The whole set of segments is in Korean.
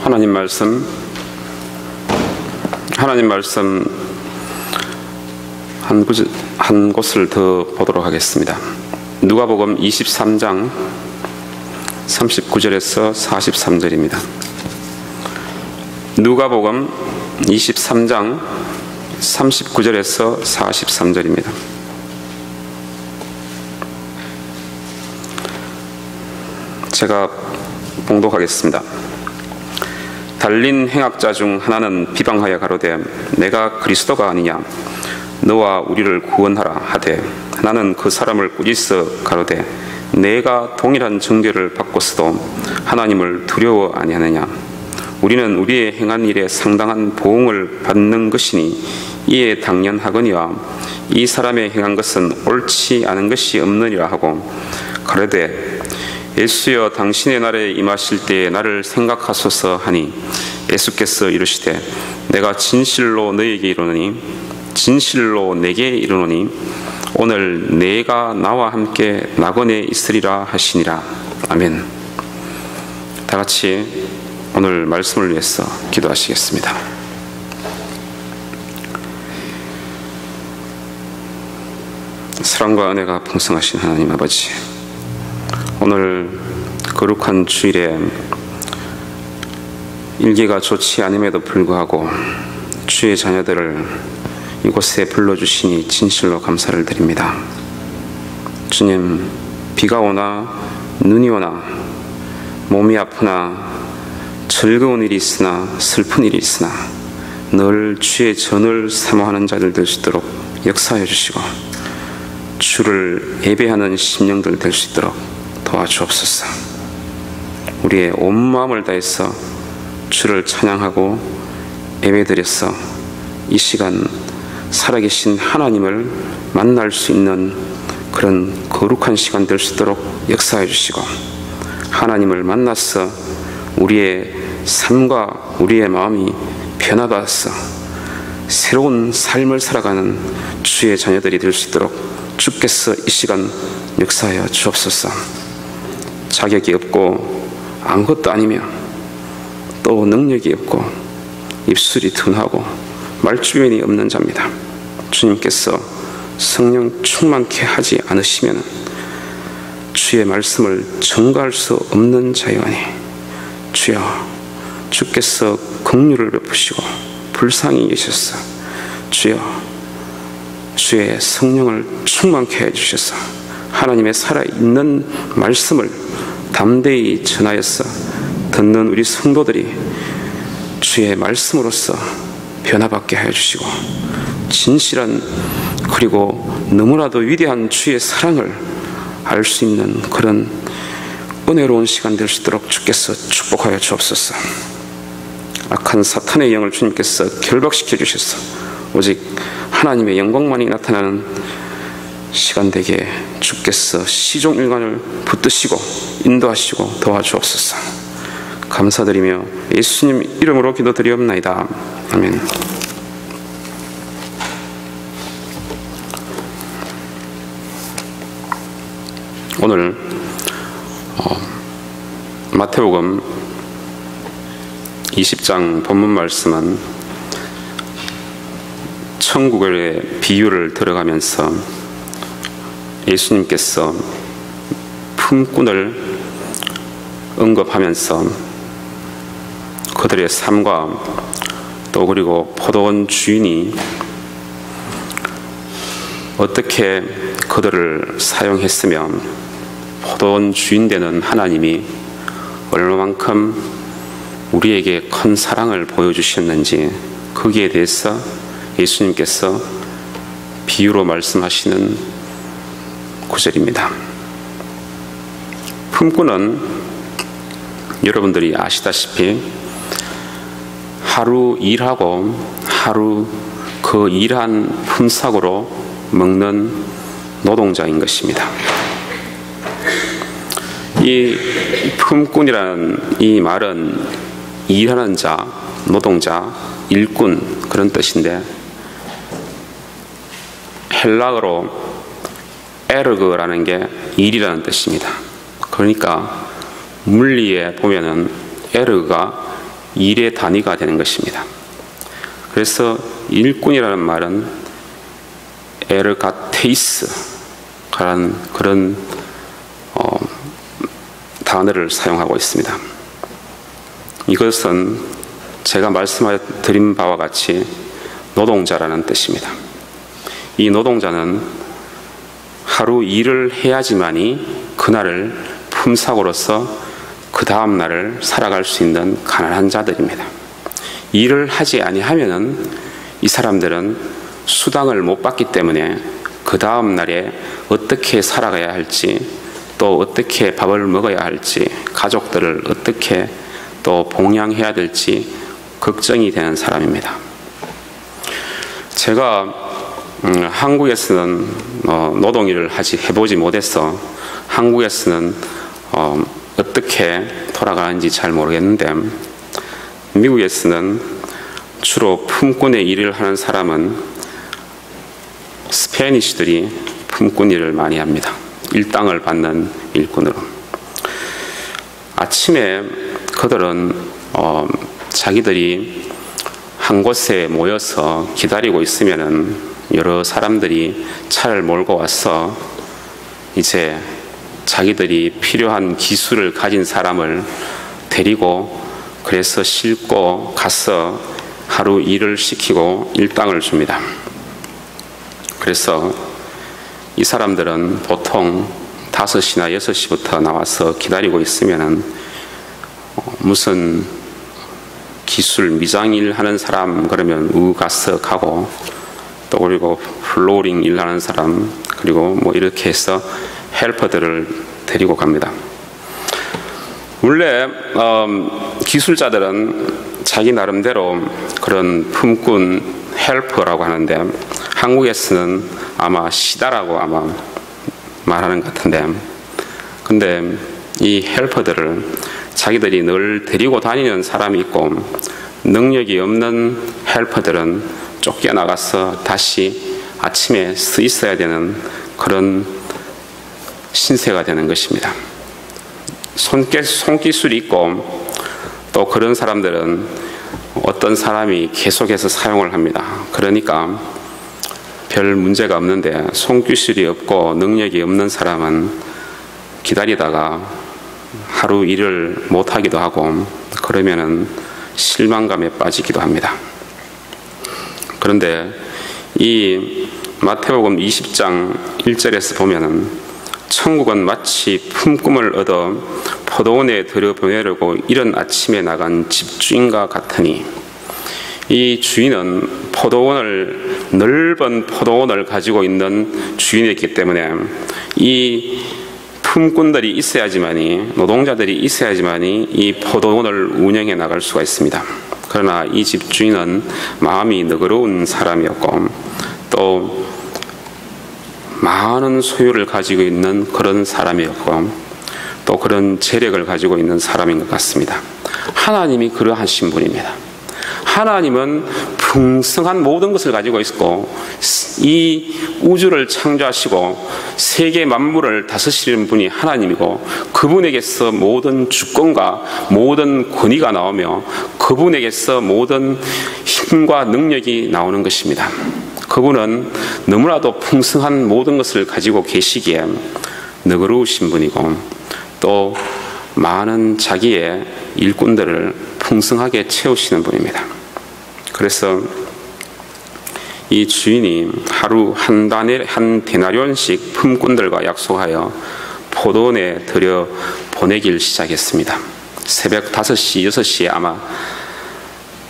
하나님 말씀 한 곳을 더 보도록 하겠습니다. 누가복음 23장 39절에서 43절입니다. 누가복음 23장 39절에서 43절입니다. 제가 봉독하겠습니다. 달린 행악자 중 하나는 비방하여 가로되 내가 그리스도가 아니냐 너와 우리를 구원하라 하되 하나는 그 사람을 꾸짖어 가로되 내가 동일한 정죄를 받고서도 하나님을 두려워 아니하느냐 우리는 우리의 행한 일에 상당한 보응을 받는 것이니 이에 당연하거니와 이 사람의 행한 것은 옳지 않은 것이 없느니라 하고 가로되 예수여 당신의 날에 임하실 때에 나를 생각하소서 하니 예수께서 이르시되 내가 진실로 너에게 이르노니 진실로 내게 이르노니 오늘 내가 나와 함께 낙원에 있으리라 하시니라. 아멘. 다같이 오늘 말씀을 위해서 기도하시겠습니다. 사랑과 은혜가 풍성하신 하나님 아버지, 오늘 거룩한 주일에 일기가 좋지 않음에도 불구하고 주의 자녀들을 이곳에 불러주시니 진실로 감사를 드립니다. 주님, 비가 오나 눈이 오나 몸이 아프나 즐거운 일이 있으나 슬픈 일이 있으나 늘 주의 전을 사모하는 자들 될 수 있도록 역사해 주시고 주를 예배하는 심령들 될 수 있도록 도와주옵소서. 우리의 온 마음을 다해서 주를 찬양하고 예배드려서 이 시간 살아계신 하나님을 만날 수 있는 그런 거룩한 시간 될 수 있도록 역사해 주시고 하나님을 만나서 우리의 삶과 우리의 마음이 변화받아서 새로운 삶을 살아가는 주의 자녀들이 될 수 있도록 주께서 이 시간 역사하여 주옵소서. 자격이 없고 아무것도 아니며 또 능력이 없고 입술이 둔하고 말주변이 없는 자입니다. 주님께서 성령 충만케 하지 않으시면 주의 말씀을 전가할 수 없는 자이오니 주여, 주께서 긍휼을 베푸시고 불쌍히 여기셔서 주여 주의 성령을 충만케 해주셔서 하나님의 살아있는 말씀을 담대히 전하여서 듣는 우리 성도들이 주의 말씀으로서 변화받게 하여 주시고 진실한 그리고 너무나도 위대한 주의 사랑을 알 수 있는 그런 은혜로운 시간 될 수 있도록 주께서 축복하여 주옵소서. 악한 사탄의 영을 주님께서 결박시켜 주셔서 오직 하나님의 영광만이 나타나는 시간 되게 주께서 시종일관을 붙드시고 인도하시고 도와주옵소서. 감사드리며 예수님 이름으로 기도드리옵나이다. 아멘. 오늘 마태복음 20장 본문 말씀은 천국의 비유를 들어가면서 예수님께서 품꾼을 언급하면서 그들의 삶과 또 그리고 포도원 주인이 어떻게 그들을 사용했으며 포도원 주인 되는 하나님이 얼마만큼 우리에게 큰 사랑을 보여주셨는지 거기에 대해서 예수님께서 비유로 말씀하시는 구절입니다. 품꾼은 여러분들이 아시다시피 하루 일하고 하루 그 일한 품삯으로 먹는 노동자인 것입니다. 이 품꾼이라는 이 말은 일하는 자, 노동자, 일꾼 그런 뜻인데 헬라어로 에르그라는 게 일이라는 뜻입니다. 그러니까 물리에 보면은 에르그가 일의 단위가 되는 것입니다. 그래서 일꾼이라는 말은 에르가테이스라는 그런 단어를 사용하고 있습니다. 이것은 제가 말씀드린 바와 같이 노동자라는 뜻입니다. 이 노동자는 하루 일을 해야지만이 그날을 품삯으로서 그 다음 날을 살아갈 수 있는 가난한 자들입니다. 일을 하지 아니하면은 이 사람들은 수당을 못 받기 때문에 그 다음 날에 어떻게 살아가야 할지, 또 어떻게 밥을 먹어야 할지, 가족들을 어떻게 또 봉양해야 될지 걱정이 되는 사람입니다. 제가 한국에서는 노동일을 해보지 못해서 한국에서는 어떻게 돌아가는지 잘 모르겠는데, 미국에서는 주로 품꾼의 일을 하는 사람은 스페니쉬들이 품꾼 일을 많이 합니다. 일당을 받는 일꾼으로. 아침에 그들은 자기들이 한 곳에 모여서 기다리고 있으면은 여러 사람들이 차를 몰고 와서 이제 자기들이 필요한 기술을 가진 사람을 데리고 그래서 싣고 가서 하루 일을 시키고 일당을 줍니다. 그래서 이 사람들은 보통 5시나 6시부터 나와서 기다리고 있으면은 무슨 기술 미장일 하는 사람 그러면 가서 가고, 또 그리고 플로링 일하는 사람, 그리고 뭐 이렇게 해서 헬퍼들을 데리고 갑니다. 원래 기술자들은 자기 나름대로 그런 품꾼 헬퍼라고 하는데, 한국에서는 아마 시다라고 아마 말하는 것 같은데, 근데 이 헬퍼들을 자기들이 늘 데리고 다니는 사람이 있고, 능력이 없는 헬퍼들은 쫓겨나가서 다시 아침에 서 있어야 되는 그런 신세가 되는 것입니다. 손기술이 있고, 또 그런 사람들은 어떤 사람이 계속해서 사용을 합니다. 그러니까 별 문제가 없는데, 손기술이 없고 능력이 없는 사람은 기다리다가 하루 일을 못하기도 하고, 그러면은 실망감에 빠지기도 합니다. 그런데 이 마태복음 20장 1절에서 보면은 천국은 마치 품꿈을 얻어 포도원에 들여보내려고 이른 아침에 나간 집주인과 같으니, 이 주인은 넓은 포도원을 가지고 있는 주인이었기 때문에 이 품꾼들이 있어야지만이, 노동자들이 있어야지만이 이 포도원을 운영해 나갈 수가 있습니다. 그러나 이 집주인은 마음이 너그러운 사람이었고, 또 많은 소유를 가지고 있는 그런 사람이었고, 또 그런 재력을 가지고 있는 사람인 것 같습니다. 하나님이 그러하신 분입니다. 하나님은 풍성한 모든 것을 가지고 있고, 이 우주를 창조하시고 세계 만물을 다스리는 분이 하나님이고, 그분에게서 모든 주권과 모든 권위가 나오며 그분에게서 모든 힘과 능력이 나오는 것입니다. 그분은 너무나도 풍성한 모든 것을 가지고 계시기에 너그러우신 분이고, 또 많은 자기의 일꾼들을 풍성하게 채우시는 분입니다. 그래서 이 주인이 하루 한 데나리온씩 품꾼들과 약속하여 포도원에 들여 보내길 시작했습니다. 새벽 5시, 6시에 아마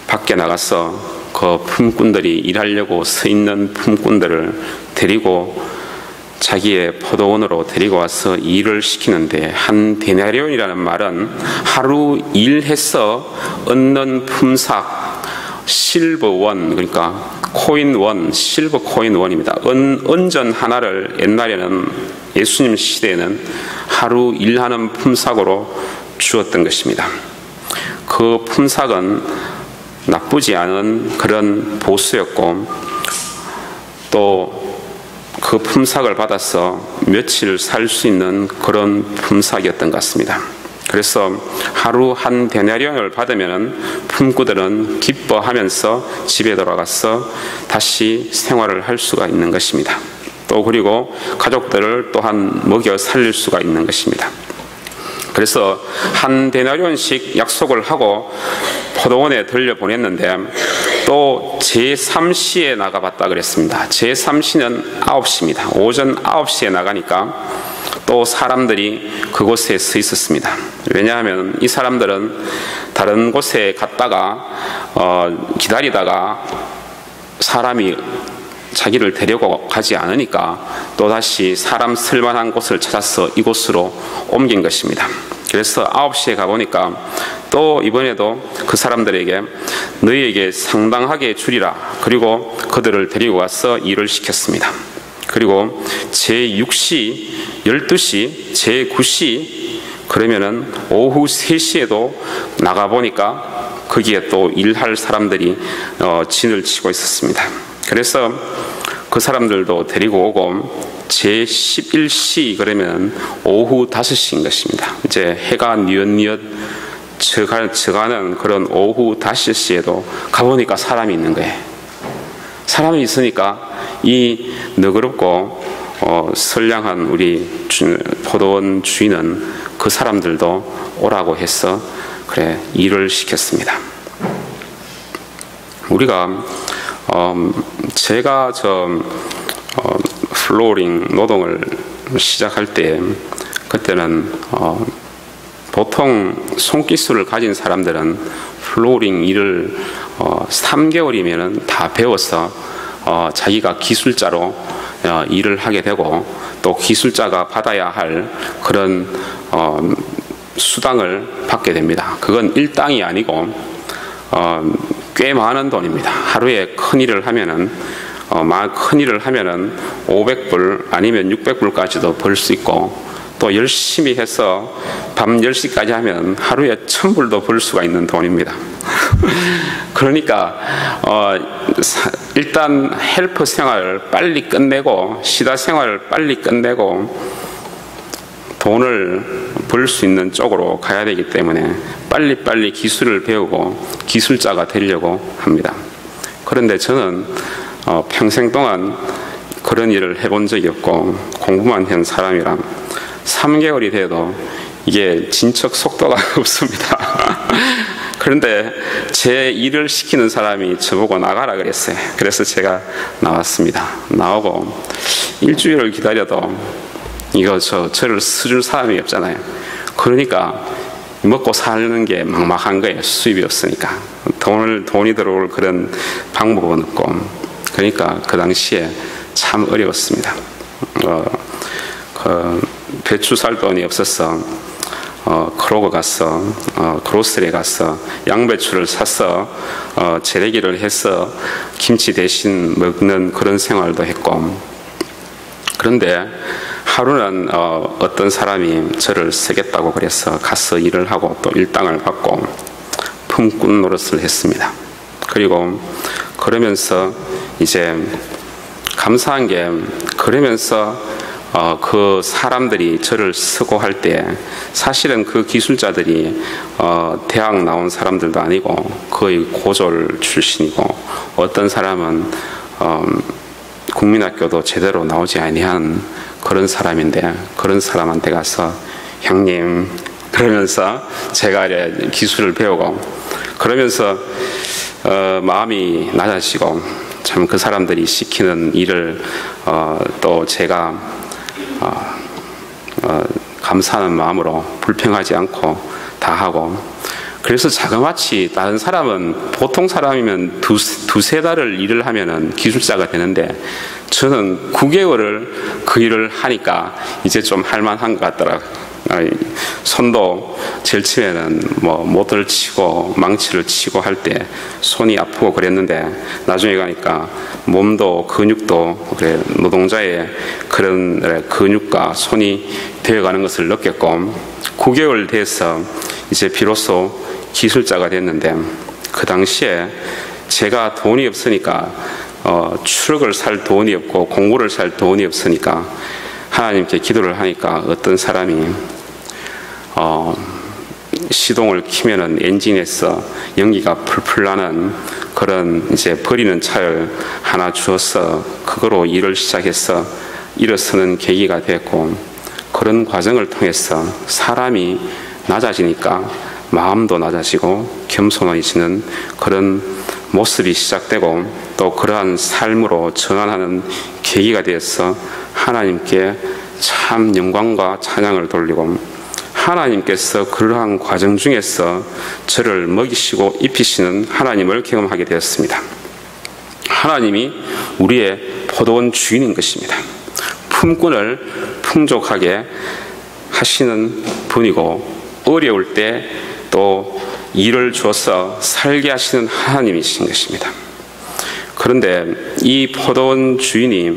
밖에 나가서 그 품꾼들이 일하려고 서 있는 품꾼들을 데리고 자기의 포도원으로 데리고 와서 일을 시키는데, 한 데나리온이라는 말은 하루 일해서 얻는 품삯, 실버원, 그러니까 코인원, 실버 코인원입니다. 은전 하나를 옛날에는, 예수님 시대에는 하루 일하는 품삯으로 주었던 것입니다. 그 품삯은 나쁘지 않은 그런 보수였고, 또 그 품삯을 받아서 며칠 살 수 있는 그런 품삯이었던 것 같습니다. 그래서 하루 한 데나리온을 받으면 품꾼들은 기뻐하면서 집에 돌아가서 다시 생활을 할 수가 있는 것입니다. 또 그리고 가족들을 또한 먹여 살릴 수가 있는 것입니다. 그래서 한 데나리온씩 약속을 하고 포도원에 들려보냈는데 또 제3시에 나가봤다 그랬습니다. 제3시는 9시입니다. 오전 9시에 나가니까 또 사람들이 그곳에 서 있었습니다. 왜냐하면 이 사람들은 다른 곳에 갔다가 기다리다가 사람이 자기를 데리고 가지 않으니까 또다시 사람 쓸만한 곳을 찾아서 이곳으로 옮긴 것입니다. 그래서 9시에 가보니까 또 이번에도 그 사람들에게 너희에게 상당하게 주리라. 그리고 그들을 데리고 가서 일을 시켰습니다. 그리고 제6시, 12시, 제9시 그러면은 오후 3시에도 나가보니까 거기에 또 일할 사람들이 진을 치고 있었습니다. 그래서 그 사람들도 데리고 오고 제11시 그러면 오후 5시인 것입니다. 이제 해가 뉘엿뉘엿 져가는 그런 오후 5시에도 가보니까 사람이 있는 거예요. 사람이 있으니까 이 너그럽고 선량한 우리 포도원 주인은 그 사람들도 오라고 해서 그래 일을 시켰습니다. 우리가 제가 플로어링 노동을 시작할 때 그때는 보통 손기술을 가진 사람들은 플로어링 일을 3개월이면 다 배워서 자기가 기술자로 일을 하게 되고 또 기술자가 받아야 할 그런 수당을 받게 됩니다. 그건 일당이 아니고 꽤 많은 돈입니다. 하루에 큰 일을 하면은 큰 일을 하면은 500불 아니면 600불까지도 벌 수 있고 또 열심히 해서 밤 10시까지 하면 하루에 1000불도 벌 수가 있는 돈입니다. 그러니까 일단 헬퍼 생활을 빨리 끝내고 시다 생활을 빨리 끝내고 돈을 벌 수 있는 쪽으로 가야 되기 때문에 빨리빨리 기술을 배우고 기술자가 되려고 합니다. 그런데 저는 평생 동안 그런 일을 해본 적이 없고 공부만 한 사람이라 3개월이 돼도 이게 진척 속도가 없습니다. 그런데 제 일을 시키는 사람이 저보고 나가라 그랬어요. 그래서 제가 나왔습니다. 나오고 일주일을 기다려도 이거 저를 써줄 사람이 없잖아요. 그러니까 먹고 사는 게 막막한 거예요. 수입이 없으니까. 돈이 들어올 그런 방법은 없고. 그러니까 그 당시에 참 어려웠습니다. 배추 살 돈이 없어서 크로거 가서 그로스리에 가서 양배추를 사서 재래기를 해서 김치 대신 먹는 그런 생활도 했고, 그런데 하루는 어떤 사람이 저를 쓰겠다고 그래서 가서 일을 하고 또 일당을 받고 품꾼 노릇을 했습니다. 그리고 그러면서 이제 감사한 게, 그러면서 그 사람들이 저를 쓰고 할 때 사실은 그 기술자들이 대학 나온 사람들도 아니고 거의 고졸 출신이고 어떤 사람은 국민학교도 제대로 나오지 아니한 그런 사람인데, 그런 사람한테 가서 형님 그러면서 제가 기술을 배우고 그러면서 마음이 낮아지고 참 그 사람들이 시키는 일을 또 제가 감사하는 마음으로 불평하지 않고 다 하고, 그래서 자그마치 다른 사람은 보통 사람이면 두세 달을 일을 하면은 기술자가 되는데 저는 9개월을 그 일을 하니까 이제 좀 할만한 것 같더라고요. 손도 제일 처음에는 못을 치고 망치를 치고 할 때 손이 아프고 그랬는데 나중에 가니까 몸도 근육도 그래 노동자의 그런 근육과 손이 되어가는 것을 느꼈고 9개월 돼서 이제 비로소 기술자가 됐는데, 그 당시에 제가 돈이 없으니까 추럭을 살 돈이 없고 공구를 살 돈이 없으니까 하나님께 기도를 하니까 어떤 사람이 시동을 키면은 엔진에서 연기가 풀풀 나는 그런 이제 버리는 차를 하나 주어서 그거로 일을 시작해서 일어서는 계기가 됐고, 그런 과정을 통해서 사람이 낮아지니까 마음도 낮아지고 겸손해지는 그런 모습이 시작되고, 또 그러한 삶으로 전환하는 계기가 되어서 하나님께 참 영광과 찬양을 돌리고, 하나님께서 그러한 과정 중에서 저를 먹이시고 입히시는 하나님을 경험하게 되었습니다. 하나님이 우리의 포도원 주인인 것입니다. 품꾼을 풍족하게 하시는 분이고, 어려울 때 또 일을 줘서 살게 하시는 하나님이신 것입니다. 그런데 이 포도원 주인이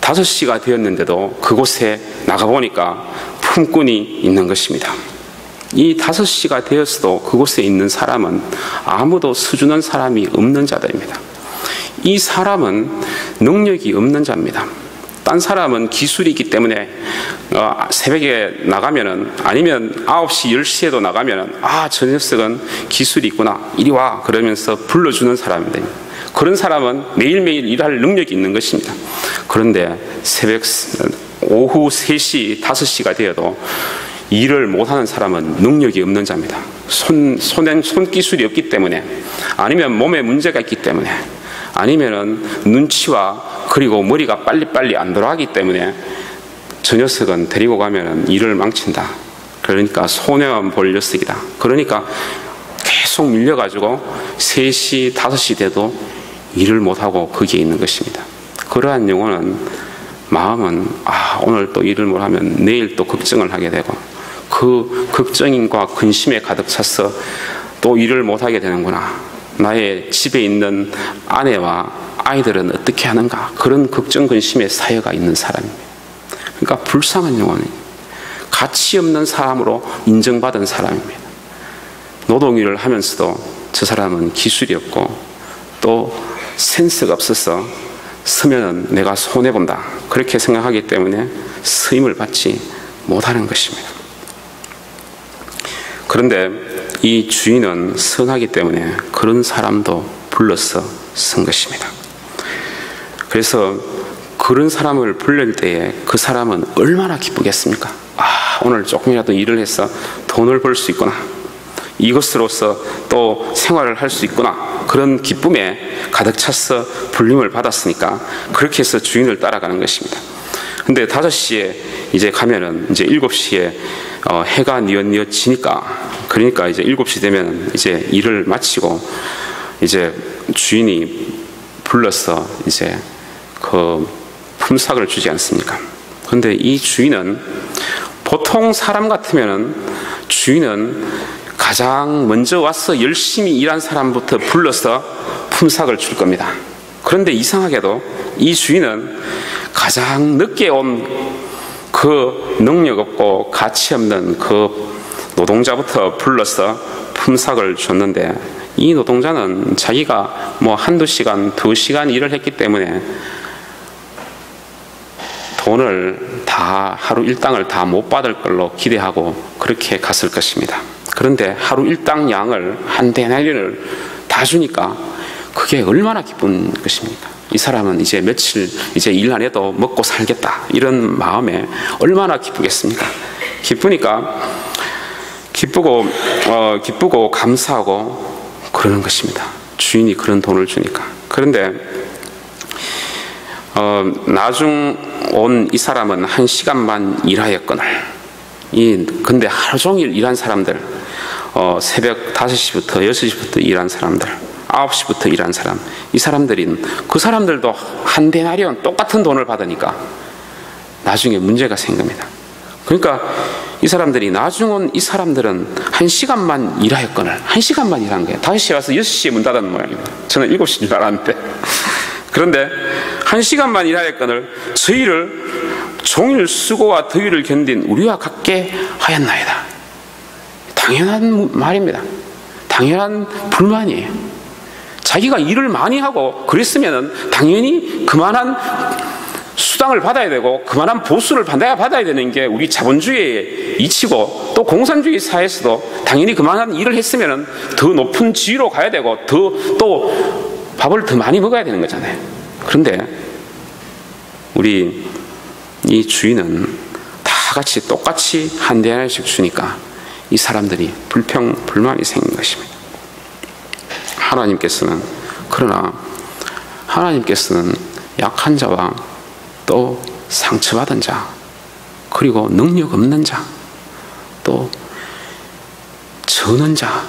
5시가 되었는데도 그곳에 나가보니까 품꾼이 있는 것입니다. 이 5시가 되었어도 그곳에 있는 사람은 아무도 서주는 사람이 없는 자들입니다. 이 사람은 능력이 없는 자입니다. 딴 사람은 기술이 있기 때문에 새벽에 나가면은, 아니면 9시, 10시에도 나가면은, 저 녀석은 기술이 있구나, 이리 와, 그러면서 불러주는 사람입니다. 그런 사람은 매일매일 일할 능력이 있는 것입니다. 그런데 오후 3시, 5시가 되어도 일을 못하는 사람은 능력이 없는 자입니다. 손기술이 없기 때문에, 아니면 몸에 문제가 있기 때문에, 아니면은 눈치와 그리고 머리가 빨리빨리 안 돌아가기 때문에 저 녀석은 데리고 가면은 일을 망친다. 그러니까 손해만 볼 녀석이다. 그러니까 계속 밀려가지고 3시, 5시 돼도 일을 못하고 거기에 있는 것입니다. 그러한 영혼은, 마음은 오늘 또 일을 못하면 내일 또 걱정을 하게 되고, 그 걱정과 근심에 가득 차서 또 일을 못하게 되는구나. 나의 집에 있는 아내와 아이들은 어떻게 하는가, 그런 걱정 근심에 사여가 있는 사람입니다. 그러니까 불쌍한 영혼이 가치 없는 사람으로 인정받은 사람입니다. 노동일을 하면서도 저 사람은 기술이 없고 또 센스가 없어서 서면은 내가 손해본다, 그렇게 생각하기 때문에 쓰임을 받지 못하는 것입니다. 그런데 이 주인은 선하기 때문에 그런 사람도 불러서 쓴 것입니다. 그래서 그런 사람을 불릴 때에 그 사람은 얼마나 기쁘겠습니까? 오늘 조금이라도 일을 해서 돈을 벌 수 있구나, 이것으로서 또 생활을 할 수 있구나, 그런 기쁨에 가득 차서 불림을 받았으니까 그렇게 해서 주인을 따라가는 것입니다. 근데 5시에 이제 가면은 이제 7시에 해가 뉘엿뉘엿지니까, 그러니까 이제 7시 되면 이제 일을 마치고 이제 주인이 불러서 이제 그 품삯을 주지 않습니까? 그런데 이 주인은, 보통 사람 같으면은 주인은 가장 먼저 와서 열심히 일한 사람부터 불러서 품삯을 줄 겁니다. 그런데 이상하게도 이 주인은 가장 늦게 온 그 능력 없고 가치 없는 그 노동자부터 불러서 품삯을 줬는데, 이 노동자는 자기가 뭐 1-2시간, 2시간 일을 했기 때문에 돈을 다, 하루 일당을 다 못 받을 걸로 기대하고 그렇게 갔을 것입니다. 그런데 하루 일당 양을, 한 데나리온을 다 주니까 그게 얼마나 기쁜 것입니까? 이 사람은 이제 며칠 이제 일 안 해도 먹고 살겠다, 이런 마음에 얼마나 기쁘겠습니까? 기쁘니까 기쁘고 감사하고 그러는 것입니다. 주인이 그런 돈을 주니까. 그런데 나중 온 이 사람은 1시간만 일하였거늘, 근데 하루 종일 일한 사람들, 새벽 5시부터 6시부터 일한 사람들, 9시부터 일한 사람, 이 사람들은, 그 사람들도 한 데나리온 똑같은 돈을 받으니까 나중에 문제가 생깁니다. 그러니까 이 사람들이, 나중 온 이 사람들은 1시간만 일하였거늘, 1시간만 일한 거예요. 5시에 와서 6시에 문 닫은 모양입니다. 저는 7시인 줄 알았는데. 그런데 1시간만 일하였거늘 저희를 종일 수고와 더위를 견딘 우리와 같게 하였나이다. 당연한 말입니다. 당연한 불만이에요. 자기가 일을 많이 하고 그랬으면 당연히 그만한 수당을 받아야 되고 그만한 보수를 받아야 되는 게 우리 자본주의의 이치고, 또 공산주의 사회에서도 당연히 그만한 일을 했으면 더 높은 지위로 가야 되고 또 밥을 더 많이 먹어야 되는 거잖아요. 그런데 우리 이 주인은 다 같이 똑같이 한 대 하나씩 주니까 이 사람들이 불만이 생긴 것입니다. 그러나 하나님께서는 약한 자와 또 상처받은 자, 그리고 능력 없는 자, 또 저는 자,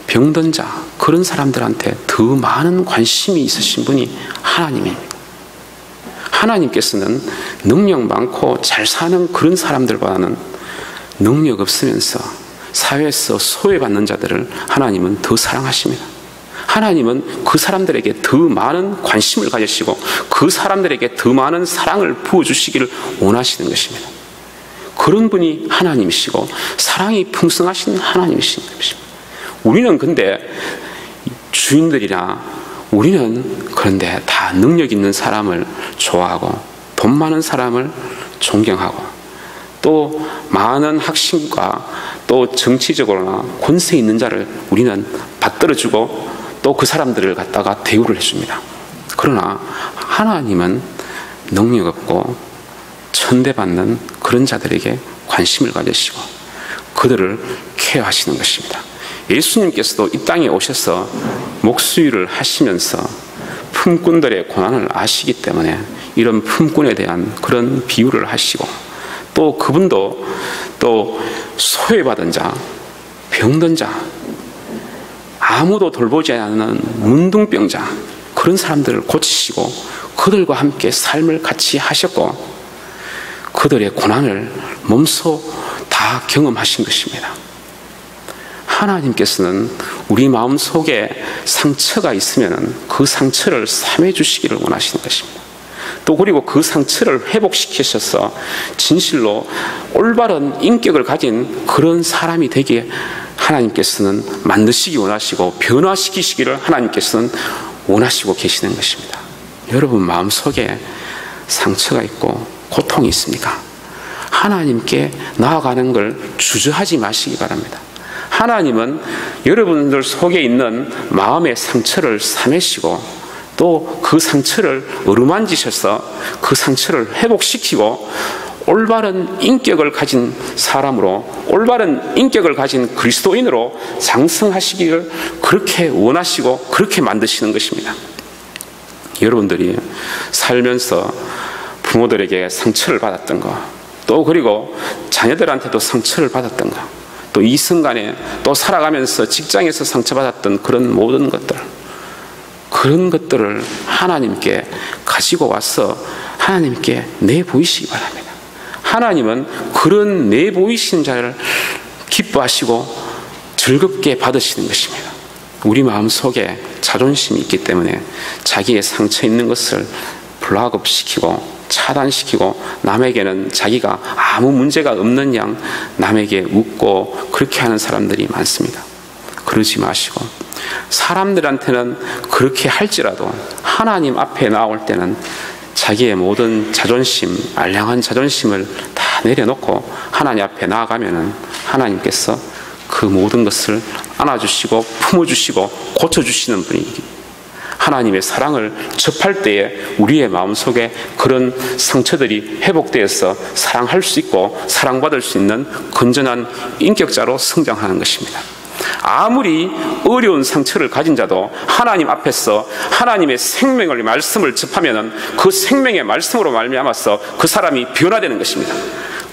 병든 자, 그런 사람들한테 더 많은 관심이 있으신 분이 하나님입니다. 하나님께서는 능력 많고 잘 사는 그런 사람들보다는 능력 없으면서 사회에서 소외받는 자들을 하나님은 더 사랑하십니다. 하나님은 그 사람들에게 더 많은 관심을 가지시고 그 사람들에게 더 많은 사랑을 부어주시기를 원하시는 것입니다. 그런 분이 하나님이시고 사랑이 풍성하신 하나님이신 것입니다. 우리는 근데 주인들이나 우리는 그런데 다 능력 있는 사람을 좋아하고 돈 많은 사람을 존경하고 또 많은 학식과 또 정치적으로나 권세 있는 자를 우리는 받들어주고 또 그 사람들을 갖다가 대우를 해줍니다. 그러나 하나님은 능력 없고 천대받는 그런 자들에게 관심을 가지시고 그들을 케어하시는 것입니다. 예수님께서도 이 땅에 오셔서 목수일을 하시면서 품꾼들의 고난을 아시기 때문에 이런 품꾼에 대한 그런 비유를 하시고, 또 그분도 또 소외받은 자, 병든 자, 아무도 돌보지 않는 문둥병자, 그런 사람들을 고치시고 그들과 함께 삶을 같이 하셨고 그들의 고난을 몸소 다 경험하신 것입니다. 하나님께서는 우리 마음속에 상처가 있으면 그 상처를 삼해 주시기를 원하시는 것입니다. 또 그리고 그 상처를 회복시키셔서 진실로 올바른 인격을 가진 그런 사람이 되게 하나님께서는 만드시기 원하시고 변화시키시기를 하나님께서는 원하시고 계시는 것입니다. 여러분 마음속에 상처가 있고 고통이 있습니까? 하나님께 나아가는 걸 주저하지 마시기 바랍니다. 하나님은 여러분들 속에 있는 마음의 상처를 삼으시고 또 그 상처를 어루만지셔서 그 상처를 회복시키고 올바른 인격을 가진 사람으로, 올바른 인격을 가진 그리스도인으로 장성하시기를 그렇게 원하시고 그렇게 만드시는 것입니다. 여러분들이 살면서 부모들에게 상처를 받았던 것, 또 그리고 자녀들한테도 상처를 받았던 것, 또 이순간에 또 살아가면서 직장에서 상처받았던 그런 모든 것들, 그런 것들을 하나님께 가지고 와서 하나님께 내보이시기 바랍니다. 하나님은 그런 내보이신 자를 기뻐하시고 즐겁게 받으시는 것입니다. 우리 마음속에 자존심이 있기 때문에 자기의 상처 있는 것을 블락업시키고 차단시키고 남에게는 자기가 아무 문제가 없는 양 남에게 웃고 그렇게 하는 사람들이 많습니다. 그러지 마시고 사람들한테는 그렇게 할지라도 하나님 앞에 나올 때는 자기의 모든 자존심, 알량한 자존심을 다 내려놓고 하나님 앞에 나아가면은 하나님께서 그 모든 것을 안아주시고 품어주시고 고쳐주시는 분이기, 하나님의 사랑을 접할 때에 우리의 마음속에 그런 상처들이 회복되어서 사랑할 수 있고 사랑받을 수 있는 건전한 인격자로 성장하는 것입니다. 아무리 어려운 상처를 가진 자도 하나님 앞에서 하나님의 생명을 말씀을 접하면 그 생명의 말씀으로 말미암아서 그 사람이 변화되는 것입니다.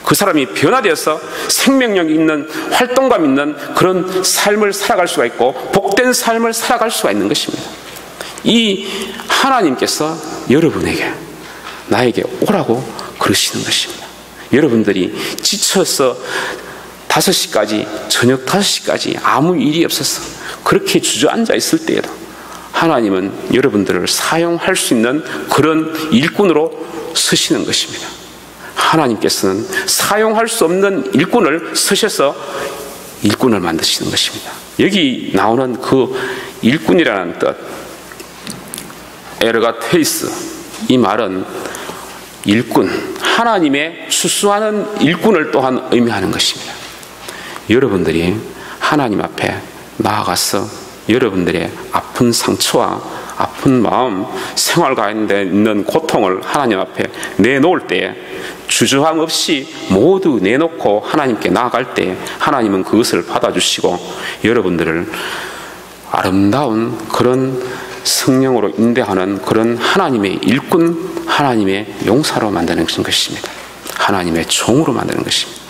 그 사람이 변화되어서 생명력 있는 활동감 있는 그런 삶을 살아갈 수가 있고 복된 삶을 살아갈 수가 있는 것입니다. 이 하나님께서 여러분에게 나에게 오라고 그러시는 것입니다. 여러분들이 지쳐서 5시까지, 저녁 5시까지 아무 일이 없어서 그렇게 주저앉아 있을 때에도 하나님은 여러분들을 사용할 수 있는 그런 일꾼으로 서시는 것입니다. 하나님께서는 사용할 수 없는 일꾼을 서셔서 일꾼을 만드시는 것입니다. 여기 나오는 그 일꾼이라는 뜻, 에르가테이스, 이 말은 일꾼, 하나님의 추수하는 일꾼을 또한 의미하는 것입니다. 여러분들이 하나님 앞에 나아가서 여러분들의 아픈 상처와 아픈 마음, 생활 가운데 있는 고통을 하나님 앞에 내놓을 때에 주저함 없이 모두 내놓고 하나님께 나아갈 때 하나님은 그것을 받아주시고 여러분들을 아름다운 그런 성령으로 인도하는 그런 하나님의 일꾼, 하나님의 용사로 만드는 것입니다. 하나님의 종으로 만드는 것입니다.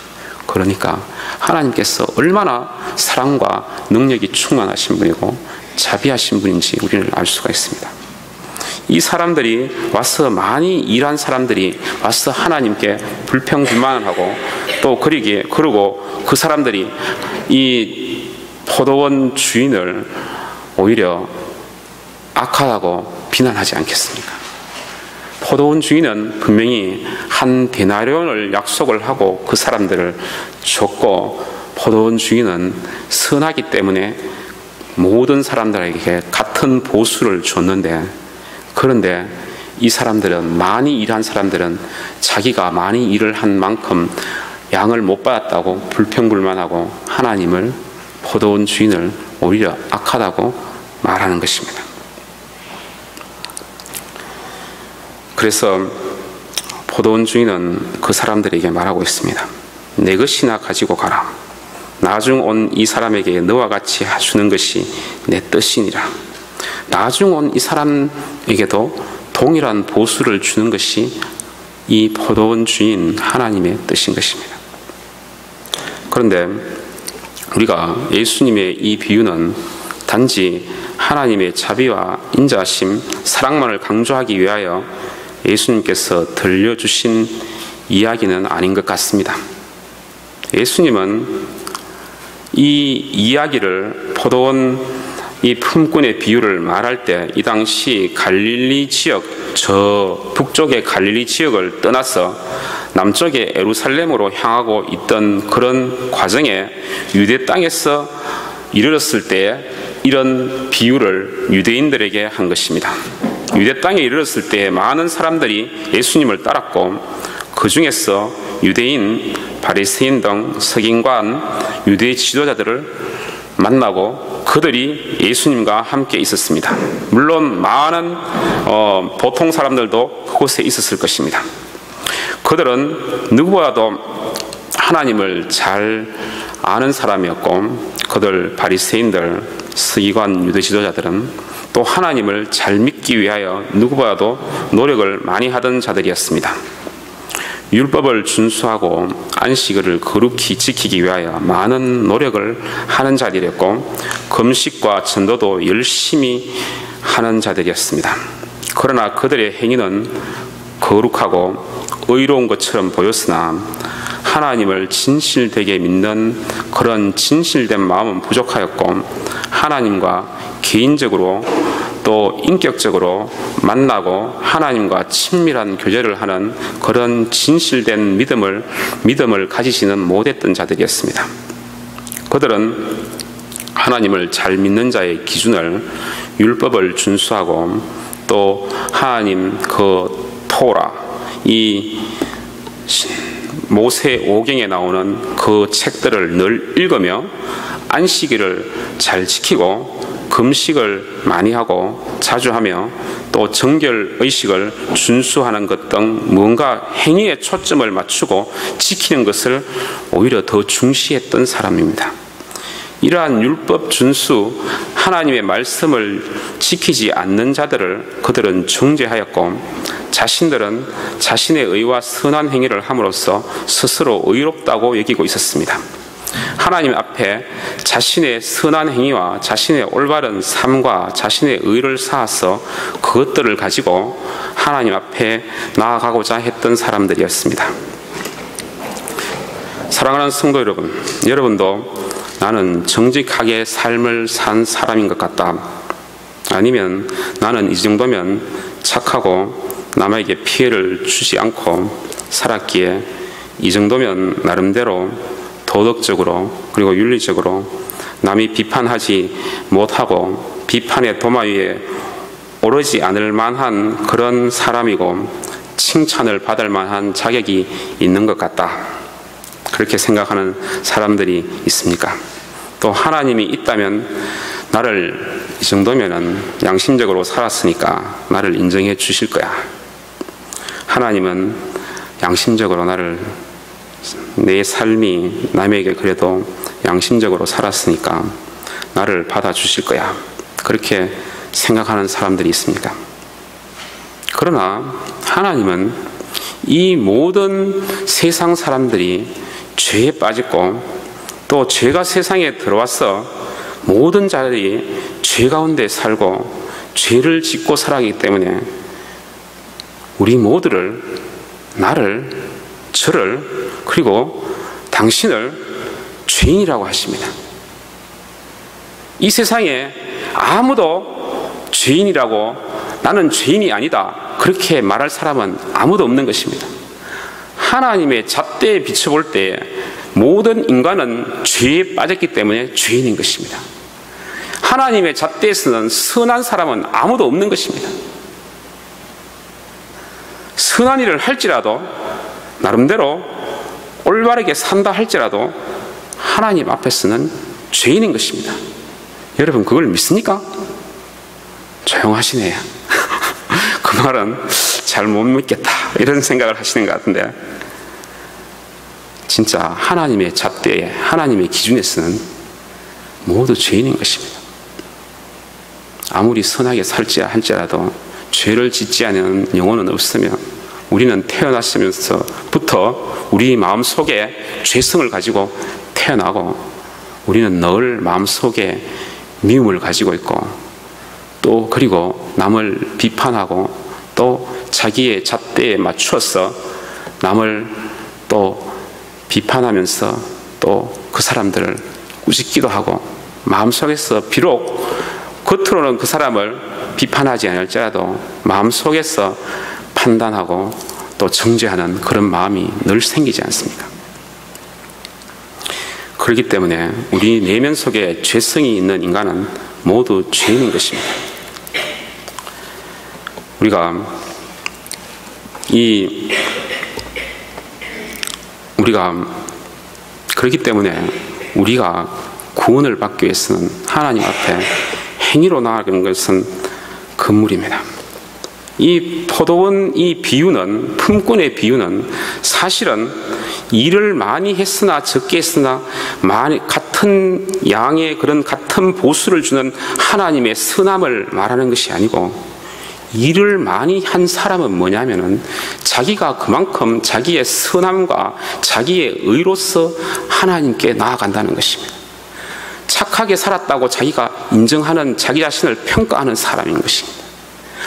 그러니까 하나님께서 얼마나 사랑과 능력이 충만하신 분이고 자비하신 분인지 우리는 알 수가 있습니다. 이 사람들이 와서 많이 일한 사람들이 와서 하나님께 불평불만하고 또 그러고 그 사람들이 이 포도원 주인을 오히려 악하다고 비난하지 않겠습니까? 포도원 주인은 분명히 한 데나리온을 약속을 하고 그 사람들을 줬고 포도원 주인은 선하기 때문에 모든 사람들에게 같은 보수를 줬는데 그런데 이 사람들은 많이 일한 사람들은 자기가 많이 일을 한 만큼 양을 못 받았다고 불평불만하고 하나님을 포도원 주인을 오히려 악하다고 말하는 것입니다. 그래서 포도원 주인은 그 사람들에게 말하고 있습니다. 내 것이나 가지고 가라. 나중 온 이 사람에게 너와 같이 주는 것이 내 뜻이니라. 나중 온 이 사람에게도 동일한 보수를 주는 것이 이 포도원 주인 하나님의 뜻인 것입니다. 그런데 우리가 예수님의 이 비유는 단지 하나님의 자비와 인자하심, 사랑만을 강조하기 위하여 예수님께서 들려주신 이야기는 아닌 것 같습니다. 예수님은 이 이야기를 포도원 이 품꾼의 비유를 말할 때 이 당시 갈릴리 지역, 저 북쪽의 갈릴리 지역을 떠나서 남쪽의 예루살렘으로 향하고 있던 그런 과정에 유대 땅에서 이르렀을 때에 이런 비유를 유대인들에게 한 것입니다. 유대 땅에 이르렀을 때 많은 사람들이 예수님을 따랐고 그 중에서 유대인, 바리새인 등 서기관, 유대 지도자들을 만나고 그들이 예수님과 함께 있었습니다. 물론 많은 보통 사람들도 그곳에 있었을 것입니다. 그들은 누구보다도 하나님을 잘 아는 사람이었고 그들 바리새인들, 서기관, 유대 지도자들은 또 하나님을 잘 믿기 위하여 누구보다도 노력을 많이 하던 자들이었습니다. 율법을 준수하고 안식일을 거룩히 지키기 위하여 많은 노력을 하는 자들이었고 금식과 전도도 열심히 하는 자들이었습니다. 그러나 그들의 행위는 거룩하고 의로운 것처럼 보였으나 하나님을 진실되게 믿는 그런 진실된 마음은 부족하였고 하나님과 개인적으로 또 인격적으로 만나고 하나님과 친밀한 교제를 하는 그런 진실된 믿음을 가지지는 못했던 자들이었습니다. 그들은 하나님을 잘 믿는 자의 기준을 율법을 준수하고 또 하나님 그 토라, 이 모세 오경에 나오는 그 책들을 늘 읽으며 안식일을 잘 지키고 금식을 많이 하고 자주 하며 또 정결의식을 준수하는 것 등 뭔가 행위에 초점을 맞추고 지키는 것을 오히려 더 중시했던 사람입니다. 이러한 율법 준수, 하나님의 말씀을 지키지 않는 자들을 그들은 정죄하였고 자신들은 자신의 의와 선한 행위를 함으로써 스스로 의롭다고 여기고 있었습니다. 하나님 앞에 자신의 선한 행위와 자신의 올바른 삶과 자신의 의를 쌓아서 그것들을 가지고 하나님 앞에 나아가고자 했던 사람들이었습니다. 사랑하는 성도 여러분, 여러분도 나는 정직하게 삶을 산 사람인 것 같다. 아니면 나는 이 정도면 착하고 남에게 피해를 주지 않고 살았기에 이 정도면 나름대로 도덕적으로 그리고 윤리적으로 남이 비판하지 못하고 비판의 도마 위에 오르지 않을 만한 그런 사람이고 칭찬을 받을 만한 자격이 있는 것 같다. 그렇게 생각하는 사람들이 있습니까? 또 하나님이 있다면 나를 이 정도면은 양심적으로 살았으니까 나를 인정해 주실 거야. 하나님은 양심적으로 내 삶이 남에게 그래도 양심적으로 살았으니까 나를 받아주실 거야. 그렇게 생각하는 사람들이 있습니다. 그러나 하나님은 이 모든 세상 사람들이 죄에 빠졌고 또 죄가 세상에 들어와서 모든 자들이 죄 가운데 살고 죄를 짓고 살아가기 때문에 우리 모두를, 나를, 저를, 그리고 당신을 죄인이라고 하십니다. 이 세상에 아무도 죄인이라고, 나는 죄인이 아니다, 그렇게 말할 사람은 아무도 없는 것입니다. 하나님의 잣대에 비춰볼 때 모든 인간은 죄에 빠졌기 때문에 죄인인 것입니다. 하나님의 잣대에서는 선한 사람은 아무도 없는 것입니다. 선한 일을 할지라도, 나름대로 올바르게 산다 할지라도 하나님 앞에서는 죄인인 것입니다. 여러분 그걸 믿습니까? 조용하시네요. 그 말은 잘 못 믿겠다 이런 생각을 하시는 것 같은데, 진짜 하나님의 잣대에, 하나님의 기준에서는 모두 죄인인 것입니다. 아무리 선하게 살지 할지라도 죄를 짓지 않은 영혼은 없으며 우리는 태어났으면서부터 우리 마음속에 죄성을 가지고 태어나고 우리는 늘 마음속에 미움을 가지고 있고 또 그리고 남을 비판하고 또 자기의 잣대에 맞추어서 남을 또 비판하면서 또 그 사람들을 꾸짖기도 하고 마음속에서 비록 겉으로는 그 사람을 비판하지 않을지라도 마음속에서 판단하고 또 정죄하는 그런 마음이 늘 생기지 않습니까? 그렇기 때문에 우리 내면 속에 죄성이 있는 인간은 모두 죄인인 것입니다. 그렇기 때문에 우리가 구원을 받기 위해서는 하나님 앞에 행위로 나아가는 것은 금물입니다. 이 포도원, 이 비유는, 품꾼의 비유는 사실은 일을 많이 했으나 적게 했으나 같은 양의 그런 같은 보수를 주는 하나님의 선함을 말하는 것이 아니고, 일을 많이 한 사람은 뭐냐면은 자기가 그만큼 자기의 선함과 자기의 의로서 하나님께 나아간다는 것입니다. 착하게 살았다고 자기가 인정하는, 자기 자신을 평가하는 사람인 것입니다.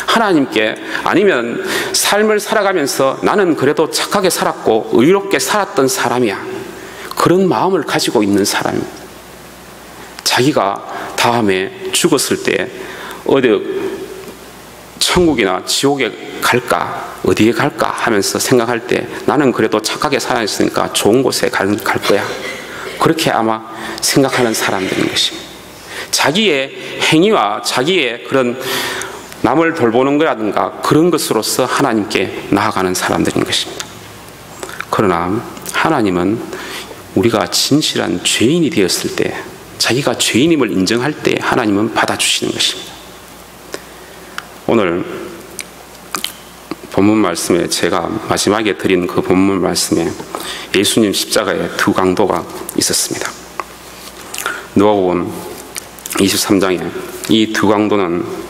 하나님께, 아니면 삶을 살아가면서 나는 그래도 착하게 살았고 의롭게 살았던 사람이야, 그런 마음을 가지고 있는 사람입니다. 자기가 다음에 죽었을 때 어디 천국이나 지옥에 갈까, 어디에 갈까 하면서 생각할 때 나는 그래도 착하게 살아있으니까 좋은 곳에 갈 거야, 그렇게 아마 생각하는 사람들인 것입니다. 자기의 행위와 자기의 그런 남을 돌보는 거라든가 그런 것으로서 하나님께 나아가는 사람들인 것입니다. 그러나 하나님은 우리가 진실한 죄인이 되었을 때, 자기가 죄인임을 인정할 때 하나님은 받아주시는 것입니다. 오늘 본문 말씀에, 제가 마지막에 드린 그 본문 말씀에 예수님 십자가에 두 강도가 있었습니다. 누가복음 23장에 이 두 강도는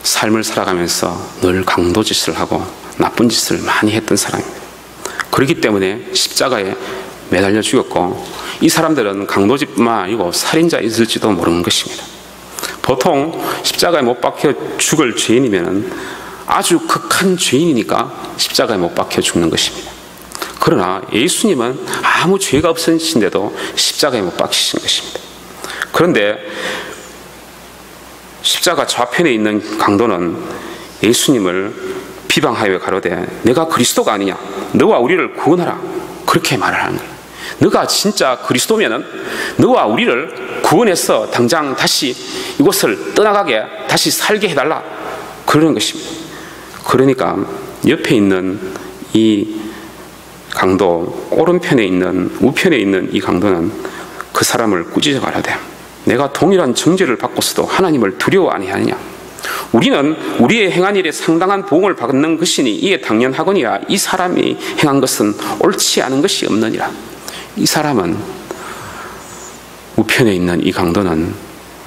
삶을 살아가면서 늘 강도짓을 하고 나쁜 짓을 많이 했던 사람입니다. 그렇기 때문에 십자가에 매달려 죽였고, 이 사람들은 강도짓뿐만 아니고 살인자였을지도 모르는 것입니다. 보통 십자가에 못 박혀 죽을 죄인이면 아주 극한 죄인이니까 십자가에 못 박혀 죽는 것입니다. 그러나 예수님은 아무 죄가 없으신데도 십자가에 못 박히신 것입니다. 그런데 십자가 좌편에 있는 강도는 예수님을 비방하여 가로되 내가 그리스도가 아니냐, 너와 우리를 구원하라, 그렇게 말을 하는 거예요. 너가 진짜 그리스도면은 너와 우리를 구원해서 당장 다시 이곳을 떠나가게, 다시 살게 해달라, 그러는 것입니다. 그러니까 옆에 있는 이 강도, 오른편에 있는, 우편에 있는 이 강도는 그 사람을 꾸짖어 가라되 내가 동일한 정죄를 받고서도 하나님을 두려워 아니하느냐. 우리는 우리의 행한 일에 상당한 보응을 받는 것이니 이에 당연하거니와 이 사람이 행한 것은 옳지 않은 것이 없느니라. 이 사람은, 우편에 있는 이 강도는